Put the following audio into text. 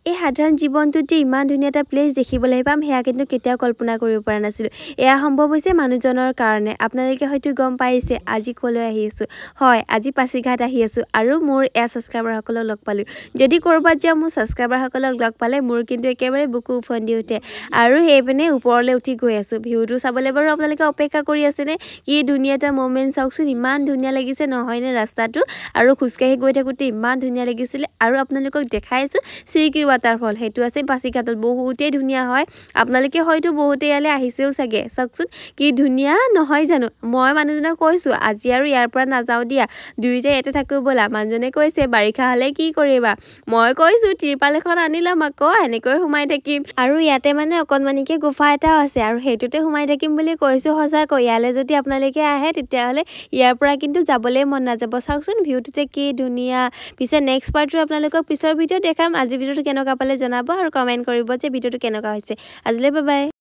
এই সাধাৰণ জীৱনটোত যে ইমান ধুনীয়া এটা প্লেচ দেখিবলৈ পাম সেয়া কিন্তু কেতিয়াও কল্পনা কৰিব পৰা নাছিলোঁ। এয়া সম্ভৱ হৈছে মানুহজনৰ কাৰণে। আপোনালোকে হয়তো গম পাইছে আজি ক'লৈ আহি আছোঁ। হয়, আজি পাছিঘাট আহি আছোঁ আৰু মোৰ এয়া ছাবস্ক্ৰাইবাৰসকলক লগ পালোঁ। যদি ক'ৰবাত যাওঁ মোৰ ছাবস্ক্ৰাইবাৰসকলক লগ পালে মোৰ কিন্তু একেবাৰে বুকু উফন্দি উঠে আৰু সেইপিনে ওপৰলৈ উঠি গৈ আছোঁ। ভিউটো চাবলৈ বাৰু আপোনালোকে অপেক্ষা কৰি আছেনে? কি ধুনীয়া এটা ম'মেণ্ট চাওকচোন, ইমান ধুনীয়া লাগিছে নহয়নে ৰাস্তাটো, আৰু খোজকাঢ়ি গৈ থাকোঁতে ইমান ধুনীয়া লাগিছিলে। আৰু আপোনালোকক দেখাই আছোঁ চিৰকি ৱাটাৰফল, সেইটো আছে পাছিঘাটত, বহুতেই ধুনীয়া হয়। আপোনালোকে হয়তো বহুতে ইয়ালৈ আহিছেও চাগে। চাওকচোন কি ধুনীয়া নহয় জানো? মই মানুহজনক কৈছোঁ আজি আৰু ইয়াৰ পৰা নাযাওঁ দিয়া, দুয়োটাই ইয়াতে থাকোঁ ব'লা। মানুহজনে কৈছে বাৰিষা হ'লে কি কৰিবা? মই কৈছোঁ ত্ৰিপাল এখন আনি ল'ম আকৌ, সেনেকৈ সোমাই থাকিম। আৰু ইয়াতে মানে অকণমানিকে গুফা এটাও আছে আৰু সেইটোতে সোমাই থাকিম বুলি কৈছোঁ। সঁচাকৈ ইয়ালৈ যদি আপোনালোকে আহে তেতিয়াহ'লে ইয়াৰ পৰা কিন্তু যাবলৈ মন নাযাব। চাওকচোন ভিউটো যে কি ধুনীয়া। পিছে নেক্সট পাৰ্টটো আপোনালোকক পিছৰ ভিডিঅ'ত দেখাম। আজি ভিডিঅ'টো কেনেকুৱা পালে জনাব আৰু কমেণ্ট কৰিব যে ভিডিঅ'টো কেনেকুৱা হৈছে। আজিলৈ বাই বাই।